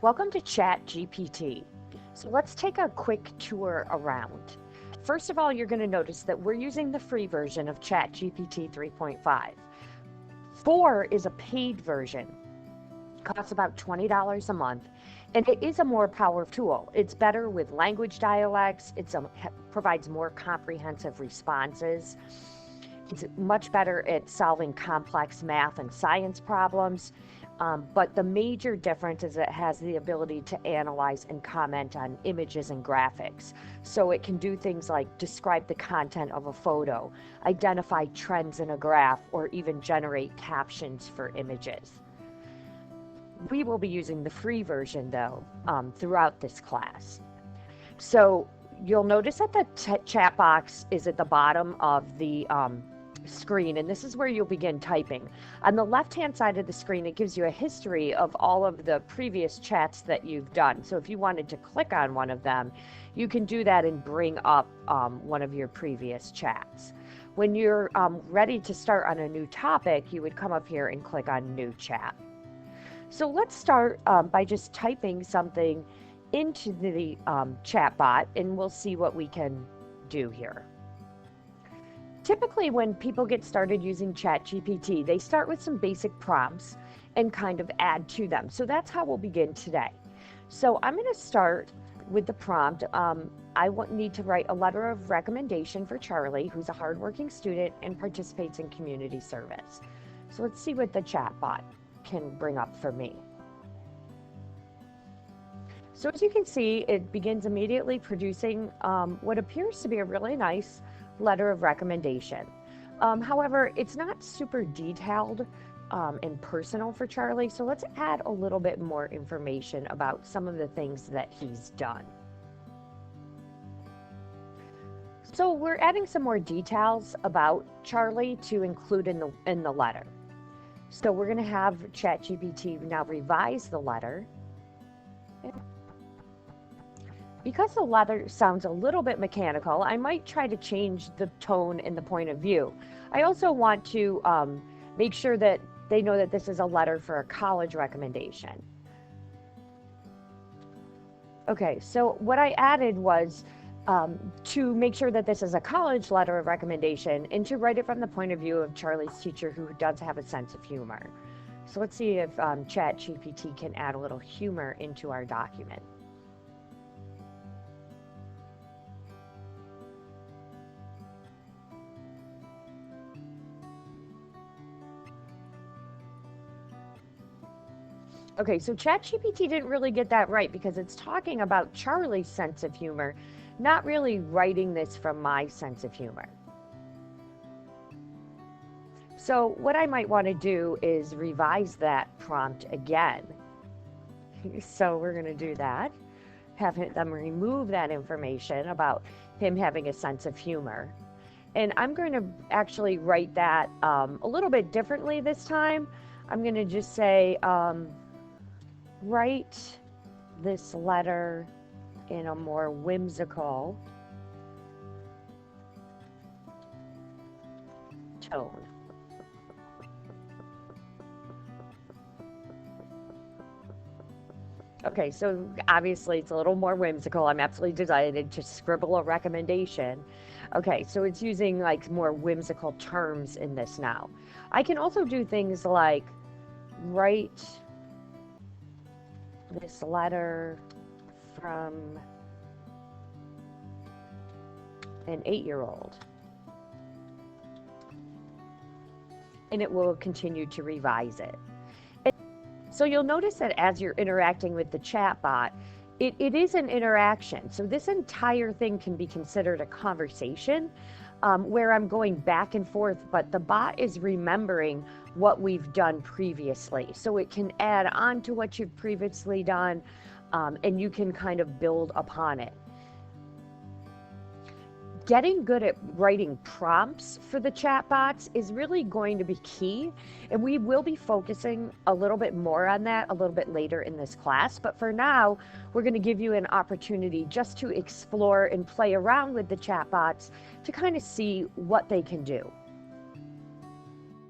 Welcome to ChatGPT. So let's take a quick tour around. First of all, you're going to notice that we're using the free version of ChatGPT 3.5. 4 is a paid version. It costs about $20 a month, and it is a more powerful tool. It's better with language dialects. It provides more comprehensive responses. It's much better at solving complex math and science problems. But the major difference is it has the ability to analyze and comment on images and graphics. So it can do things like describe the content of a photo, identify trends in a graph, or even generate captions for images. We will be using the free version, though, throughout this class. So you'll notice that the chat box is at the bottom of the screen, and this is where you'll begin typing. On the left hand side of the screen, it gives you a history of all of the previous chats that you've done. So if you wanted to click on one of them, you can do that and bring up one of your previous chats. When you're ready to start on a new topic, you would come up here and click on New Chat. So let's start by just typing something into the chat bot, and we'll see what we can do here. Typically, when people get started using ChatGPT, they start with some basic prompts and kind of add to them. So that's how we'll begin today. So I'm going to start with the prompt. I need to write a letter of recommendation for Charlie, who's a hardworking student and participates in community service. So let's see what the chatbot can bring up for me. So as you can see, it begins immediately producing what appears to be a really nice letter of recommendation. However, it's not super detailed and personal for Charlie, so let's add a little bit more information about some of the things that he's done. So we're adding some more details about Charlie to include in the letter. So we're going to have ChatGPT now revise the letter. Because the letter sounds a little bit mechanical, I might try to change the tone and the point of view. I also want to make sure that they know that this is a letter for a college recommendation. Okay, so what I added was to make sure that this is a college letter of recommendation and to write it from the point of view of Charlie's teacher, who does have a sense of humor. So let's see if ChatGPT can add a little humor into our document. Okay, so ChatGPT didn't really get that right because it's talking about Charlie's sense of humor, not really writing this from my sense of humor. So what I might want to do is revise that prompt again. So we're going to do that. Have them remove that information about him having a sense of humor. And I'm going to actually write that a little bit differently this time. I'm going to just say, write this letter in a more whimsical tone. Okay, so obviously it's a little more whimsical. I'm absolutely delighted to scribble a recommendation. Okay, so it's using like more whimsical terms in this now. I can also do things like write this letter from an 8-year-old. And it will continue to revise it. So you'll notice that as you're interacting with the chatbot, it is an interaction. So this entire thing can be considered a conversation where I'm going back and forth, but the bot is remembering what we've done previously. So it can add on to what you've previously done, and you can kind of build upon it. Getting good at writing prompts for the chatbots is really going to be key, and we will be focusing a little bit more on that a little bit later in this class. But for now, we're going to give you an opportunity just to explore and play around with the chatbots to kind of see what they can do.